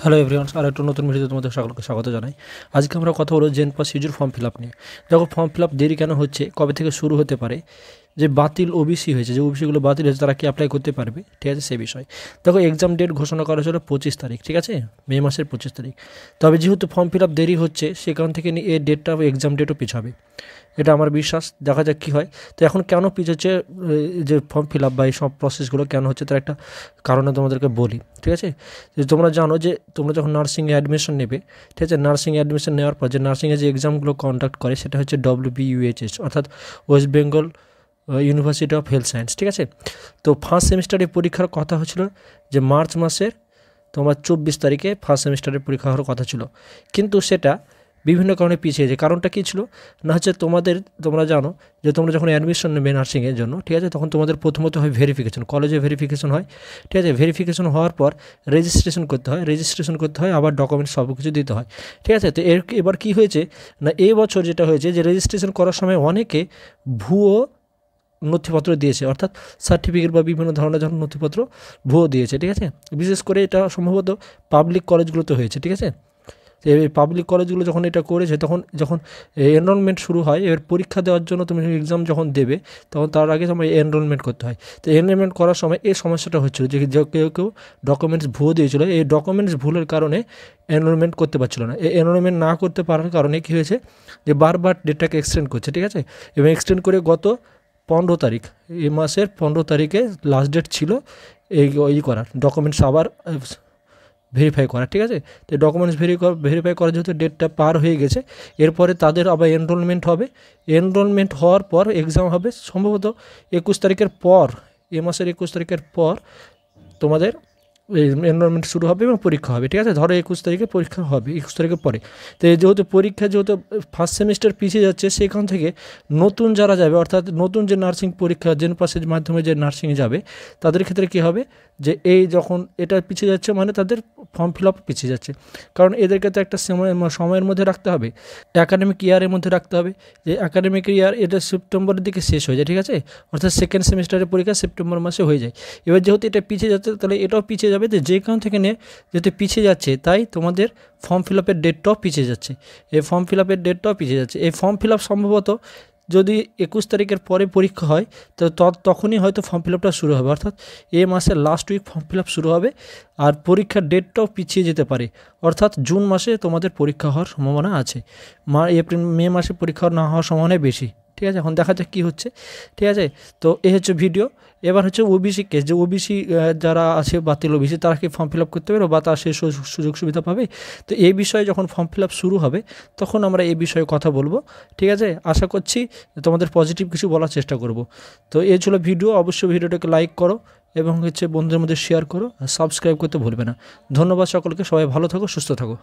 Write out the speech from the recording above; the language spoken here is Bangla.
হ্যালো এভরিওয়ান, আর একটা নতুন ভিডিওতে তোমাদের সকলকে স্বাগত জানাই। আজকে আমরা কথা বলবো জেন পাস ইউজির ফর্ম ফিল আপ নিয়ে। দেখো, ফর্ম ফিল আপ দেরি কেন হচ্ছে, কবে থেকে শুরু হতে পারে, যে বাতিল ওবিসি হয়েছে, যে ওবিসিগুলো বাতিল হয়েছে তারা কি অ্যাপ্লাই করতে পারবে, ঠিক আছে, সে বিষয়। দেখো, এক্সাম ডেট ঘোষণা করা ছিল 25 তারিখ, ঠিক আছে, মে মাসের 25 তারিখ। তবে যেহেতু ফর্ম ফিল আপ দেরি হচ্ছে, সে কারণ থেকে এই ডেটটা এক্সাম ডেটও পিছাবে, এটা আমার বিশ্বাস। দেখা যাক কী হয়। তো এখন কেন পিছাচ্ছে যে ফর্ম ফিল আপ বা এই সব প্রসেসগুলো কেন হচ্ছে, তার একটা কারণে তোমাদেরকে বলি, ঠিক আছে। যে তোমরা জানো যে তোমরা যখন নার্সিংয়ে অ্যাডমিশন নেবে, ঠিক আছে, নার্সিংয়ে অ্যাডমিশন নেওয়ার পর যে নার্সিংয়ে যে এক্সামগুলো কন্ডাক্ট করে সেটা হচ্ছে WBUHS, অর্থাৎ West Bengal university of health science, ঠিক আছে। তো ফার্স্ট সেমিস্টারের পরীক্ষার কথা হচ্ছিল যে মার্চ মাসের তোমার 24 তারিখে ফার্স্ট সেমিস্টারের পরীক্ষা হওয়ার কথা ছিল, কিন্তু সেটা বিভিন্ন কারণে পিছিয়েছে। কারণটা কী ছিল না, হচ্ছে তোমরা জানো যে তোমরা যখন অ্যাডমিশন নেবে নার্সিংয়ের জন্য, ঠিক আছে, তখন তোমাদের প্রথমত হয় ভেরিফিকেশন, কলেজে ভেরিফিকেশন হয়, ঠিক আছে। ভেরিফিকেশন হওয়ার পর রেজিস্ট্রেশন করতে হয়, আবার ডকুমেন্টস সব কিছু দিতে হয়, ঠিক আছে। তো এবার কী হয়েছে না, এই বছর যেটা হয়েছে যে রেজিস্ট্রেশন করার সময় অনেকে ভুয়ো নথিপত্র দিয়েছে, অর্থাৎ সার্টিফিকেট বা বিভিন্ন ধরনের যখন নথিপত্র ভুয়ো দিয়েছে, ঠিক আছে। বিশেষ করে এটা সম্ভবত পাবলিক কলেজগুলোতে হয়েছে, ঠিক আছে। এই পাবলিক কলেজগুলো যখন এটা করেছে, যখন এনরোলমেন্ট শুরু হয়, এর পরীক্ষা দেওয়ার জন্য তুমি এক্সাম যখন দেবে, তখন তার আগে তোমার এনরোলমেন্ট করতে হয়। তো এনরোলমেন্ট করার সময় এই সমস্যাটা হচ্ছিলো যে কেউ ডকুমেন্টস ভুয়ো দিয়েছিলো, এই ডকুমেন্টস ভুলের কারণে এনরোলমেন্ট করতে পারছিলো না। এই এনরোলমেন্ট না করতে পারার কারণে কী হয়েছে যে বারবার ডেটটাকে এক্সটেন্ড করছে, ঠিক আছে। এবং এক্সটেন্ড করে গত 15 তারিখ, এই মাসের 15 তারিখে লাস্ট ডেট ছিল এই করার ডকুমেন্টস আবার ভেরিফাই করা, ঠিক আছে। তো ডকুমেন্টস ভেরিফাই করার যেহেতু ডেটটা পার হয়ে গেছে, এরপরে তাদের আবার এনরোলমেন্ট হবে। এনরোলমেন্ট হওয়ার পর এক্সাম হবে সম্ভবত 21 তারিখের পর, এ মাসের 21 তারিখের পর তোমাদের এনরোলমেন্ট শুরু হবে এবং পরীক্ষা হবে, ঠিক আছে। ধরো 21 তারিখে পরীক্ষা হবে, 21 তারিখের পরে। তো যেহেতু ফার্স্ট সেমিস্টার পিছিয়ে যাচ্ছে, সেখান থেকে নতুন যারা যাবে, অর্থাৎ নতুন যে নার্সিং পরীক্ষা জেন পাসের মাধ্যমে যে নার্সিংয়ে যাবে, তাদের ক্ষেত্রে কী হবে যে এই যখন এটা পিছিয়ে যাচ্ছে, মানে তাদের ফর্ম ফিল আপ পিছিয়ে যাচ্ছে। কারণ এদেরকে তো একটা সময়ের মধ্যে রাখতে হবে, অ্যাকাডেমিক ইয়ারের মধ্যে রাখতে হবে। যে অ্যাকাডেমিক ইয়ার এটা সেপ্টেম্বরের দিকে শেষ হয়ে যায়, ঠিক আছে, অর্থাৎ সেকেন্ড সেমিস্টারের পরীক্ষা সেপ্টেম্বর মাসে হয়ে যায়। এবার যেহেতু এটা পিছিয়ে যাচ্ছে, তাহলে এটাও পিছিয়ে যাবে। যে কারণ থেকে যেহেতু পিছিয়ে যাচ্ছে, তাই তোমাদের ফর্ম ফিল আপের ডেটটাও পিছিয়ে যাচ্ছে। এই ফর্ম ফিল আপ সম্ভবত যদি 21 তারিখের পরে পরীক্ষা হয়, তো তখনই হয়তো ফর্ম ফিল আপটা শুরু হবে, অর্থাৎ এই মাসের last week form fill up শুরু হবে। আর পরীক্ষার ডেটটাও পিছিয়ে যেতে পারে, অর্থাৎ জুন মাসে তোমাদের পরীক্ষা হওয়ার সম্ভাবনা আছে। মে মাসে পরীক্ষা না হওয়ার সম্ভাবনাই বেশি, ঠিক আছে। এখন দেখা যাক কী হচ্ছে, ঠিক আছে। তো এই হচ্ছে ভিডিও। এবার হচ্ছে ওবিসি কেস, যে ওবিসি যারা আছে বাতিল ওবিসি, তারা কি ফর্ম ফিল আপ করতে পারবে বা তার সেই সুযোগ সুবিধা পাবে? তো এই বিষয়ে যখন ফর্ম ফিল আপ শুরু হবে, তখন আমরা এই বিষয়ে কথা বলবো, ঠিক আছে। আশা করছি তোমাদের পজিটিভ কিছু বলার চেষ্টা করব। তো এই ছিল ভিডিও। অবশ্যই ভিডিওটাকে লাইক করো এবং হচ্ছে বন্ধুদের মধ্যে শেয়ার করো, আর সাবস্ক্রাইব করতে ভুলবে না। ধন্যবাদ সকলকে, সবাই ভালো থাকো, সুস্থ থাকো।